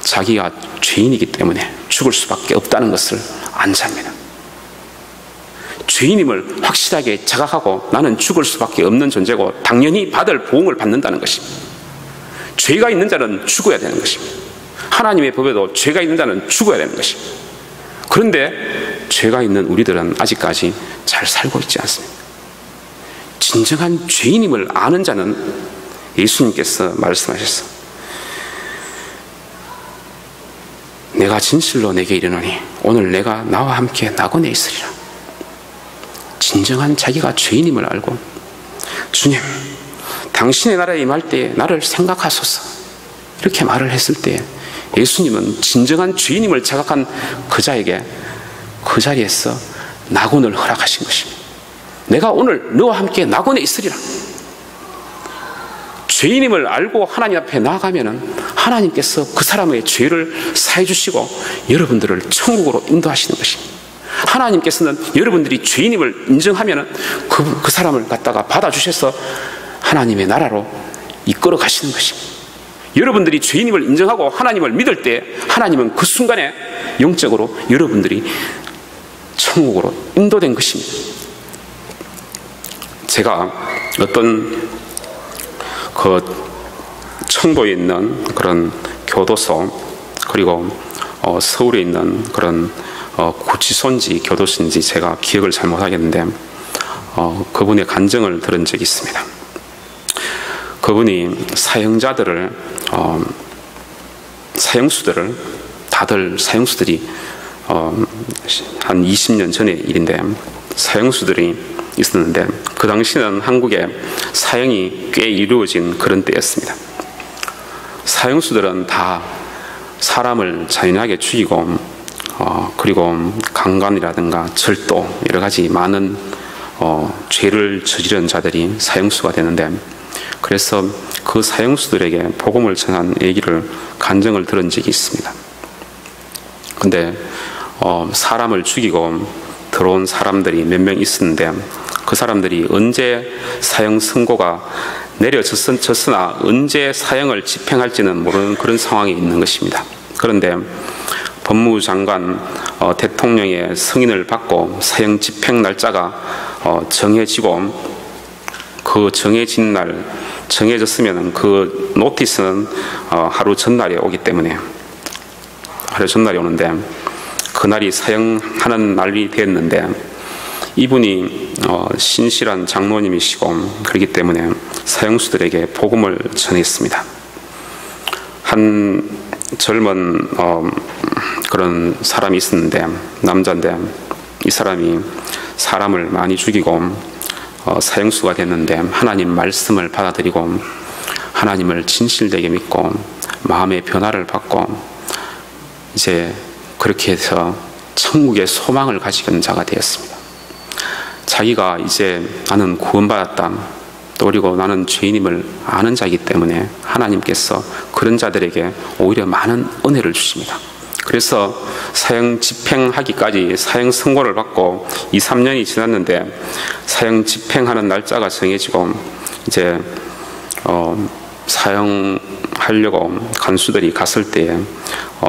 자기가 죄인이기 때문에 죽을 수밖에 없다는 것을 안 잡니다. 죄인임을 확실하게 자각하고 나는 죽을 수밖에 없는 존재고 당연히 받을 보응을 받는다는 것입니다. 죄가 있는 자는 죽어야 되는 것입니다. 하나님의 법에도 죄가 있는 자는 죽어야 되는 것입니다. 그런데 죄가 있는 우리들은 아직까지 잘 살고 있지 않습니다. 진정한 죄인임을 아는 자는 예수님께서 말씀하셨어. 내가 진실로 내게 이르노니 오늘 내가 나와 함께 낙원에 있으리라. 진정한 자기가 죄인임을 알고 주님, 당신의 나라에 임할 때에 나를 생각하소서 이렇게 말을 했을 때 예수님은 진정한 죄인임을 자각한 그 자에게 그 자리에서 낙원을 허락하신 것입니다. 내가 오늘 너와 함께 낙원에 있으리라. 죄인임을 알고 하나님 앞에 나아가면은 하나님께서 그 사람의 죄를 사해 주시고 여러분들을 천국으로 인도하시는 것입니다. 하나님께서는 여러분들이 죄인임을 인정하면은 그 사람을 갖다가 받아주셔서 하나님의 나라로 이끌어 가시는 것입니다. 여러분들이 죄인임을 인정하고 하나님을 믿을 때 하나님은 그 순간에 영적으로 여러분들이 천국으로 인도된 것입니다. 제가 어떤 청도에 있는 그런 교도소, 그리고 서울에 있는 그런 구치소인지 교도소인지 제가 기억을 잘 못하겠는데 그분의 간증을 들은 적이 있습니다. 그분이 사형자들을 사형수들을 다들 사형수들이 한 20년 전의 일인데 사형수들이 있었는데 그 당시는 한국에 사형이 꽤 이루어진 그런 때였습니다. 사형수들은 다 사람을 잔인하게 죽이고 그리고 강간이라든가 절도 여러 가지 많은 죄를 저지른 자들이 사형수가 되는데 그래서 그 사형수들에게 복음을 전한 얘기를 간증을 들은 적이 있습니다. 근데 사람을 죽이고 들어온 사람들이 몇 명 있었는데 그 사람들이 언제 사형 선고가 내려졌으나 언제 사형을 집행할지는 모르는 그런 상황에 있는 것입니다. 그런데 법무부 장관 대통령의 승인을 받고 사형 집행 날짜가 정해지고 그 정해진 날 정해졌으면 그 노티스는 하루 전날에 오기 때문에 하루 전날에 오는데 그날이 사형하는 날이 됐는데 이분이 신실한 장로님이시고 그렇기 때문에 사형수들에게 복음을 전했습니다. 한 젊은 그런 사람이 있었는데 남자인데 이 사람이 사람을 많이 죽이고 사형수가 됐는데 하나님 말씀을 받아들이고 하나님을 진실되게 믿고 마음의 변화를 받고 이제 그렇게 해서 천국의 소망을 가지는 자가 되었습니다. 자기가 이제 나는 구원받았다 또 그리고 나는 죄인임을 아는 자이기 때문에 하나님께서 그런 자들에게 오히려 많은 은혜를 주십니다. 그래서 사형 집행하기까지 사형 선고를 받고 2, 3년이 지났는데 사형 집행하는 날짜가 정해지고 이제 사형하려고 간수들이 갔을 때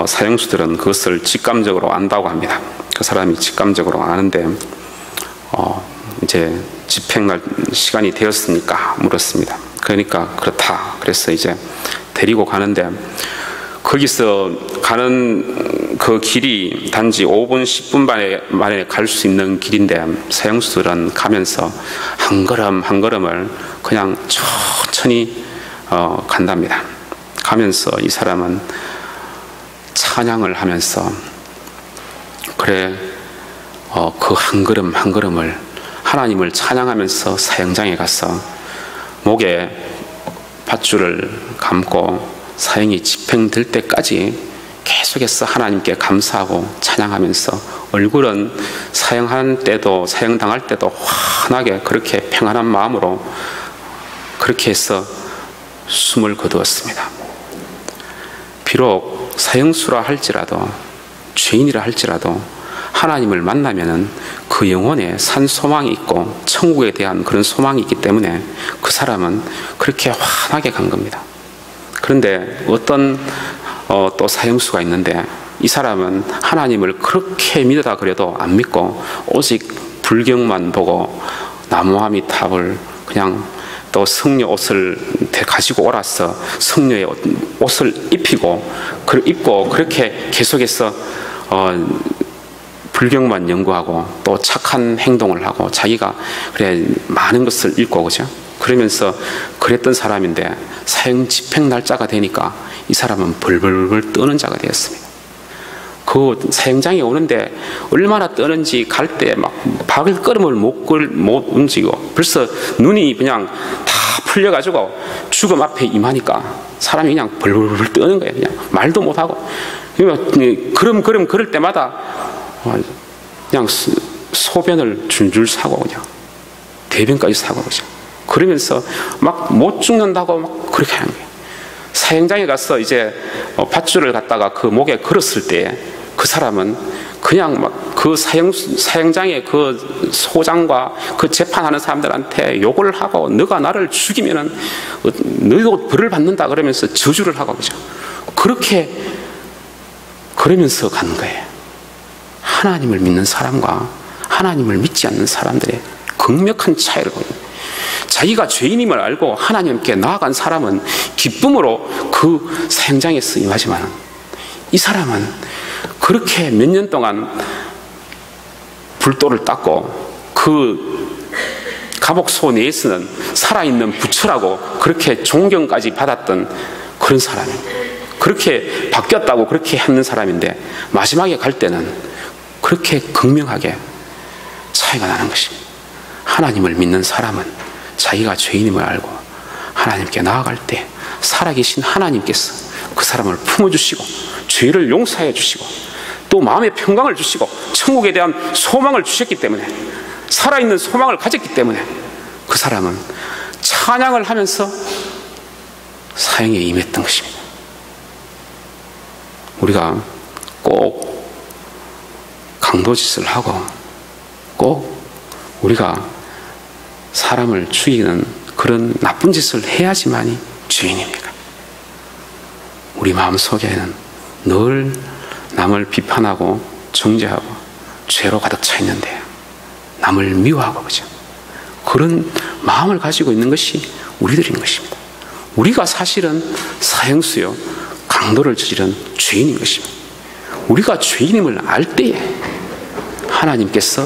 사형수들은 그것을 직감적으로 안다고 합니다. 그 사람이 직감적으로 아는데 이제 집행날 시간이 되었으니까 물었습니다. 그러니까 그렇다. 그래서 이제 데리고 가는데 거기서 가는 그 길이 단지 5분, 10분 만에 갈 수 있는 길인데 사형수들은 가면서 한 걸음 한 걸음을 그냥 천천히 간답니다. 가면서 이 사람은 찬양을 하면서 그래 그 한 걸음 한 걸음을 하나님을 찬양하면서 사형장에 가서 목에 밧줄을 감고 사형이 집행될 때까지 계속해서 하나님께 감사하고 찬양하면서 얼굴은 사형하는 때도 사형당할 때도 환하게 그렇게 평안한 마음으로 그렇게 해서 숨을 거두었습니다. 비록 사형수라 할지라도 죄인이라 할지라도 하나님을 만나면은 그 영혼에 산 소망이 있고 천국에 대한 그런 소망이 있기 때문에 그 사람은 그렇게 환하게 간 겁니다. 그런데 어떤 또 사형수가 있는데 이 사람은 하나님을 그렇게 믿으라 그래도 안 믿고 오직 불경만 보고 나무아미 탑을 그냥 또 성녀 옷을 가지고 오라서 성녀의 옷을 입히고 그렇게 계속해서 불경만 연구하고 또 착한 행동을 하고 자기가 그래 많은 것을 읽고 그죠? 그러면서 그랬던 사람인데 사형 집행 날짜가 되니까 이 사람은 벌벌벌 떠는 자가 되었습니다. 그 사형장에 오는데 얼마나 떠는지 갈 때 막 발걸음을 못 움직이고 벌써 눈이 그냥 다 풀려가지고 죽음 앞에 임하니까 사람이 그냥 벌벌벌 떠는 거예요. 그냥 말도 못하고 그럼 그럴 때마다 그냥 소변을 줄줄 사고 그냥 대변까지 사고 그죠. 그러면서 막 못 죽는다고 막 그렇게 하는 거예요. 사형장에 가서 이제 밧줄을 갖다가 그 목에 걸었을 때 그 사람은 그냥 막 그 사형장의 그 소장과 그 재판하는 사람들한테 욕을 하고 너가 나를 죽이면은 너도 벌을 받는다 그러면서 저주를 하고 그죠. 그렇게 그러면서 간 거예요. 하나님을 믿는 사람과 하나님을 믿지 않는 사람들의 극명한 차이를 보여요. 자기가 죄인임을 알고 하나님께 나아간 사람은 기쁨으로 그 사형장에서 임하지만 이 사람은 그렇게 몇 년 동안 불도를 닦고 그 감옥소 내에서는 살아있는 부처라고 그렇게 존경까지 받았던 그런 사람이에요. 그렇게 바뀌었다고 그렇게 하는 사람인데 마지막에 갈 때는 그렇게 극명하게 차이가 나는 것입니다. 하나님을 믿는 사람은 자기가 죄인임을 알고 하나님께 나아갈 때 살아계신 하나님께서 그 사람을 품어주시고 죄를 용서해 주시고 또 마음의 평강을 주시고 천국에 대한 소망을 주셨기 때문에 살아있는 소망을 가졌기 때문에 그 사람은 찬양을 하면서 사형에 임했던 것입니다. 우리가 꼭 강도짓을 하고 꼭 우리가 사람을 죽이는 그런 나쁜 짓을 해야지만이 죄인입니까? 우리 마음속에는 늘 남을 비판하고 정죄하고 죄로 가득 차 있는데 남을 미워하고 그죠? 그런 마음을 가지고 있는 것이 우리들인 것입니다. 우리가 사실은 사형수요 강도를 저지른 죄인인 것입니다. 우리가 죄인임을 알 때에 하나님께서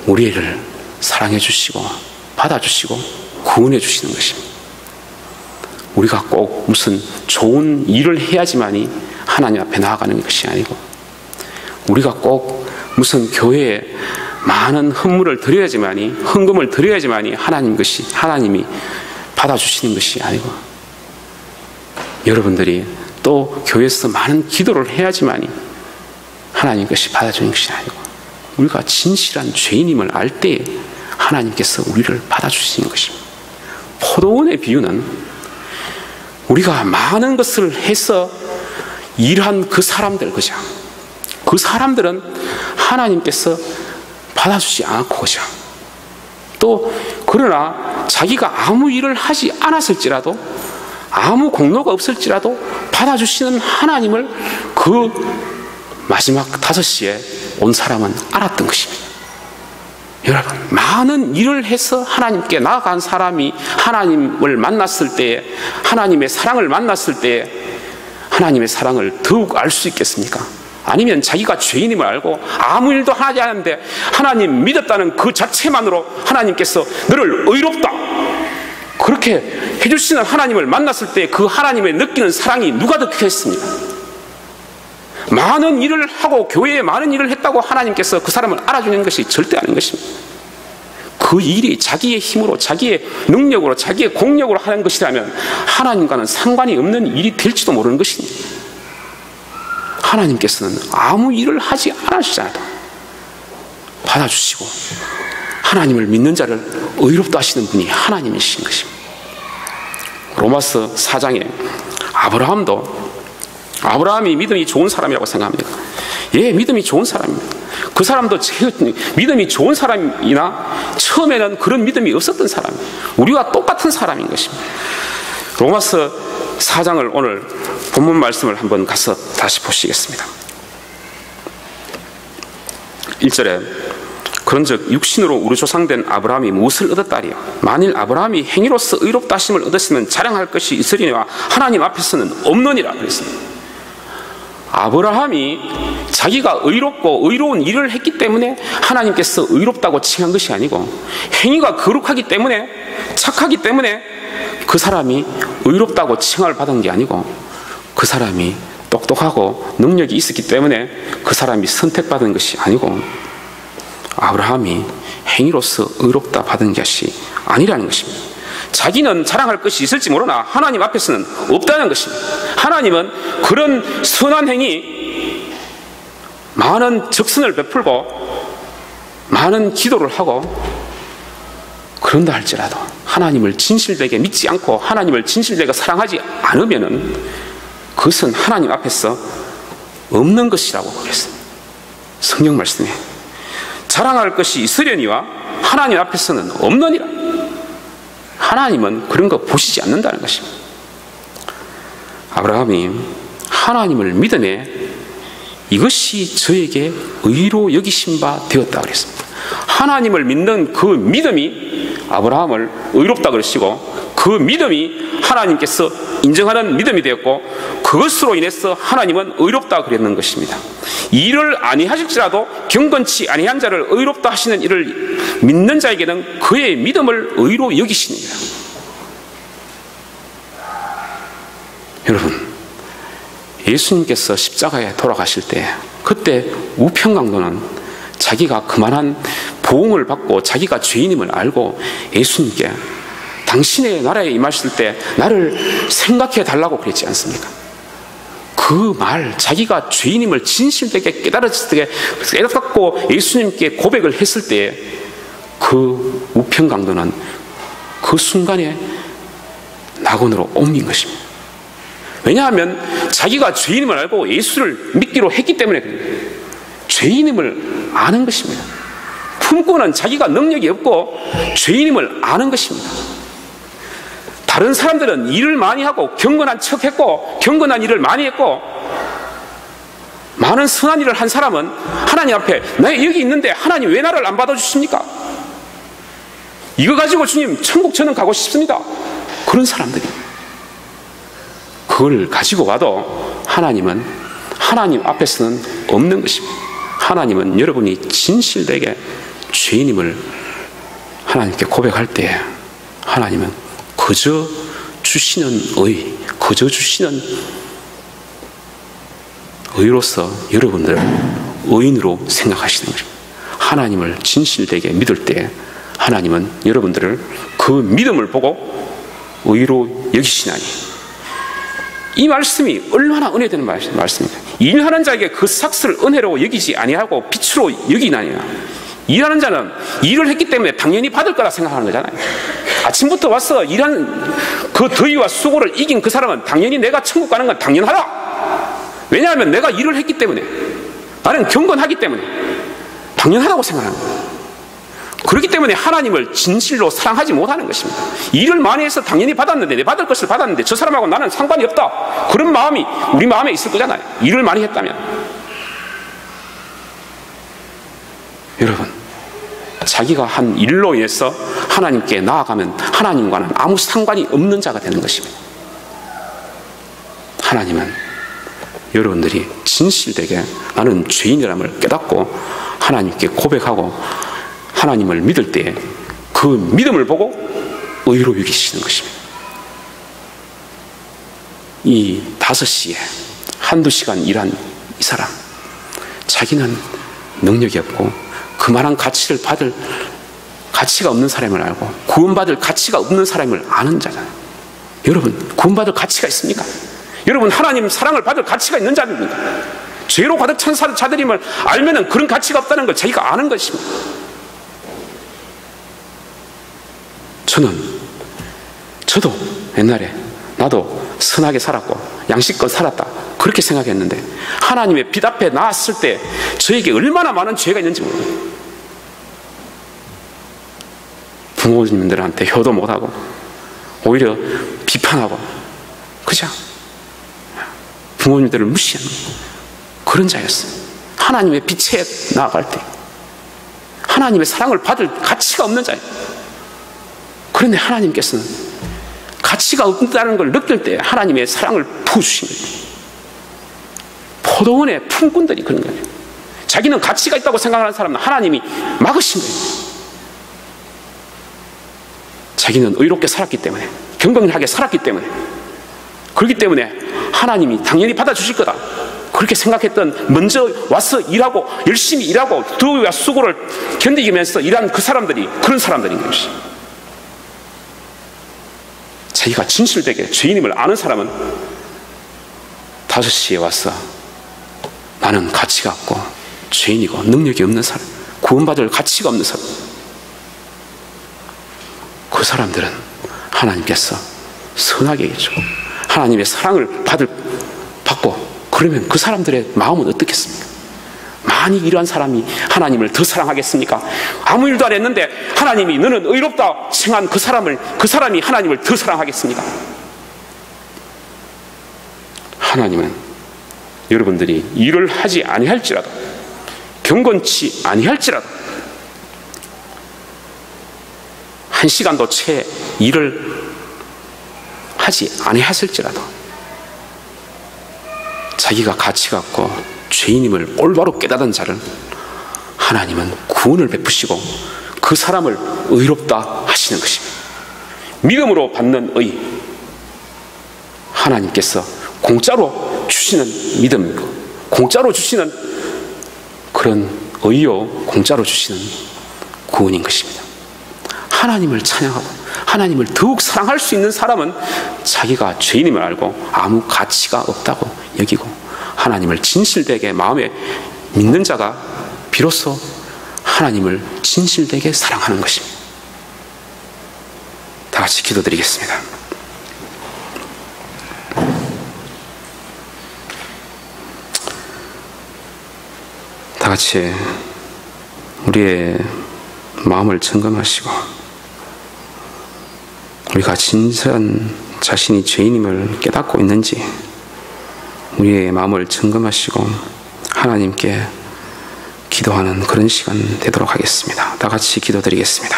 우리를 사랑해 주시고 받아주시고 구원해 주시는 것입니다. 우리가 꼭 무슨 좋은 일을 해야지만이 하나님 앞에 나아가는 것이 아니고 우리가 꼭 무슨 교회에 많은 헌물을 드려야지만이 헌금을 드려야지만이 하나님이 받아주시는 것이 아니고 여러분들이 또 교회에서 많은 기도를 해야지만이 하나님 것이 받아주는 것이 아니고 우리가 진실한 죄인임을 알 때에 하나님께서 우리를 받아주시는 것입니다. 포도원의 비유는 우리가 많은 것을 해서 일한 그 사람들 그죠? 그 사람들은 하나님께서 받아주지 않고 그죠? 또 그러나 자기가 아무 일을 하지 않았을지라도 아무 공로가 없을지라도 받아주시는 하나님을 그 마지막 5시에 온 사람은 알았던 것입니다. 여러분 많은 일을 해서 하나님께 나아간 사람이 하나님을 만났을 때에 하나님의 사랑을 만났을 때에 하나님의 사랑을 더욱 알 수 있겠습니까? 아니면 자기가 죄인임을 알고 아무 일도 하지 않았는데 하나님 믿었다는 그 자체만으로 하나님께서 너를 의롭다 그렇게 해주시는 하나님을 만났을 때 그 하나님의 느끼는 사랑이 누가 더 크겠습니까? 많은 일을 하고 교회에 많은 일을 했다고 하나님께서 그 사람을 알아주는 것이 절대 아닌 것입니다. 그 일이 자기의 힘으로 자기의 능력으로 자기의 공력으로 하는 것이라면 하나님과는 상관이 없는 일이 될지도 모르는 것입니다. 하나님께서는 아무 일을 하지 않으시잖아요. 받아주시고 하나님을 믿는 자를 의롭다 하시는 분이 하나님이신 것입니다. 로마서 4장에 아브라함이 믿음이 좋은 사람이라고 생각합니다. 예, 믿음이 좋은 사람입니다. 그 사람도 믿음이 좋은 사람이나 처음에는 그런 믿음이 없었던 사람이에요. 우리와 똑같은 사람인 것입니다. 로마서 4장을 오늘 본문 말씀을 한번 가서 다시 보시겠습니다. 1절에 그런즉 육신으로 우리 조상된 아브라함이 무엇을 얻었다리요? 만일 아브라함이 행위로서 의롭다 하심을 얻었으면 자랑할 것이 있으리니와 하나님 앞에서는 없느니라 그랬습니다. 아브라함이 자기가 의롭고 의로운 일을 했기 때문에 하나님께서 의롭다고 칭한 것이 아니고, 행위가 거룩하기 때문에, 착하기 때문에 그 사람이 의롭다고 칭함을 받은 게 아니고, 그 사람이 똑똑하고 능력이 있었기 때문에 그 사람이 선택받은 것이 아니고, 아브라함이 행위로서 의롭다 받은 것이 아니라는 것입니다. 자기는 자랑할 것이 있을지 모르나 하나님 앞에서는 없다는 것입니다. 하나님은 그런 선한 행위, 많은 적선을 베풀고 많은 기도를 하고 그런다 할지라도 하나님을 진실되게 믿지 않고 하나님을 진실되게 사랑하지 않으면은 그것은 하나님 앞에서 없는 것이라고 그랬습니다. 성경 말씀에 자랑할 것이 있으려니와 하나님 앞에서는 없느니라. 하나님은 그런 거 보시지 않는다는 것입니다. 아브라함이 하나님을 믿음에 이것이 저에게 의로 여기신 바 되었다 그랬습니다. 하나님을 믿는 그 믿음이 아브라함을 의롭다 그러시고, 그 믿음이 하나님께서 인정하는 믿음이 되었고, 그것으로 인해서 하나님은 의롭다 그랬는 것입니다. 일을 아니하실지라도 경건치 아니한 자를 의롭다 하시는 일을 믿는 자에게는 그의 믿음을 의로 여기시니라. 여러분, 예수님께서 십자가에 돌아가실 때 그때 우평강도는 자기가 그만한 보응을 받고 자기가 죄인임을 알고 예수님께 당신의 나라에 임하실 때 나를 생각해 달라고 그랬지 않습니까? 그 말, 자기가 죄인임을 진실되게 깨닫고 예수님께 고백을 했을 때에 그 우평강도는 그 순간에 낙원으로 옮긴 것입니다. 왜냐하면 자기가 죄인임을 알고 예수를 믿기로 했기 때문에 그래요. 죄인임을 아는 것입니다. 품고는 자기가 능력이 없고 죄인임을 아는 것입니다. 다른 사람들은 일을 많이 하고 경건한 척했고 경건한 일을 많이 했고 많은 선한 일을 한 사람은 하나님 앞에 나 여기 있는데 하나님 왜 나를 안 받아주십니까? 이거 가지고 주님 천국 저는 가고 싶습니다. 그런 사람들이 그걸 가지고 와도 하나님은 하나님 앞에서는 없는 것입니다. 하나님은 여러분이 진실되게 죄인임을 하나님께 고백할 때 하나님은 거저 주시는 의, 거저 주시는 의로서 여러분들을 의인으로 생각하시는 것입니다. 하나님을 진실되게 믿을 때 하나님은 여러분들을 그 믿음을 보고 의로 여기시나니, 이 말씀이 얼마나 은혜되는 말씀입니다. 일하는 자에게 그 삭슬을 은혜로 여기지 아니하고 빛으로 여기나니라. 일하는 자는 일을 했기 때문에 당연히 받을 거라 생각하는 거잖아요. 아침부터 와서 일한 그 더위와 수고를 이긴 그 사람은 당연히 내가 천국 가는 건 당연하다. 왜냐하면 내가 일을 했기 때문에, 나는 경건하기 때문에 당연하다고 생각하는 거예요. 그렇기 때문에 하나님을 진실로 사랑하지 못하는 것입니다. 일을 많이 해서 당연히 받았는데, 내 받을 것을 받았는데 저 사람하고 나는 상관이 없다, 그런 마음이 우리 마음에 있을 거잖아요. 일을 많이 했다면. 여러분, 자기가 한 일로 인해서 하나님께 나아가면 하나님과는 아무 상관이 없는 자가 되는 것입니다. 하나님은 여러분들이 진실되게 나는 죄인이라는 깨닫고 하나님께 고백하고 하나님을 믿을 때 그 믿음을 보고 의로 여기시는 것입니다. 이 5시에 한두 시간 일한 이 사람, 자기는 능력이 없고 그만한 가치를 받을 가치가 없는 사람을 알고 구원받을 가치가 없는 사람을 아는 자잖아요. 여러분, 구원받을 가치가 있습니까? 여러분, 하나님 사랑을 받을 가치가 있는 자입니까? 죄로 가득 찬 자들임을 알면은 그런 가치가 없다는 걸 자기가 아는 것입니다. 저도 옛날에 나도 선하게 살았고 양식껏 살았다 그렇게 생각했는데 하나님의 빛 앞에 나왔을 때 저에게 얼마나 많은 죄가 있는지 모르겠어요. 부모님들한테 효도 못하고 오히려 비판하고 그죠? 부모님들을 무시하는 그런 자였어요. 하나님의 빛에 나아갈 때 하나님의 사랑을 받을 가치가 없는 자예요. 그런데 하나님께서는 가치가 없다는 걸 느낄 때 하나님의 사랑을 부어주신 거예요. 포도원의 품꾼들이 그런 거예요. 자기는 가치가 있다고 생각하는 사람은 하나님이 막으신 거예요. 자기는 의롭게 살았기 때문에, 경건하게 살았기 때문에, 그렇기 때문에 하나님이 당연히 받아주실 거다 그렇게 생각했던, 먼저 와서 일하고 열심히 일하고 더위와 수고를 견디면서 일한 그 사람들이 그런 사람들인 것이. 자기가 진실되게 죄인임을 아는 사람은 5시에 와서 나는 가치가 없고 죄인이고 능력이 없는 사람, 구원받을 가치가 없는 사람, 그 사람들은 하나님께서 선하게 해주고 하나님의 사랑을 받고 그러면 그 사람들의 마음은 어떻겠습니까? 많이 일한 사람이 하나님을 더 사랑하겠습니까? 아무 일도 안 했는데 하나님이 너는 의롭다 칭한 그 사람이 하나님을 더 사랑하겠습니까? 하나님은 여러분들이 일을 하지 아니할지라도, 경건치 아니할지라도 1시간도 채 일을 하지 아니하실지라도 자기가 가치가 없고 죄인임을 올바로 깨닫은 자를 하나님은 구원을 베푸시고 그 사람을 의롭다 하시는 것입니다. 믿음으로 받는 의, 하나님께서 공짜로 주시는 믿음이고 공짜로 주시는 그런 의요, 공짜로 주시는 구원인 것입니다. 하나님을 찬양하고 하나님을 더욱 사랑할 수 있는 사람은 자기가 죄인임을 알고 아무 가치가 없다고 여기고 하나님을 진실되게 마음에 믿는 자가 비로소 하나님을 진실되게 사랑하는 것입니다. 다 같이 기도드리겠습니다. 다 같이 우리의 마음을 점검하시고 우리가 진실한 자신이 죄인임을 깨닫고 있는지 우리의 마음을 점검하시고 하나님께 기도하는 그런 시간 되도록 하겠습니다. 다 같이 기도드리겠습니다.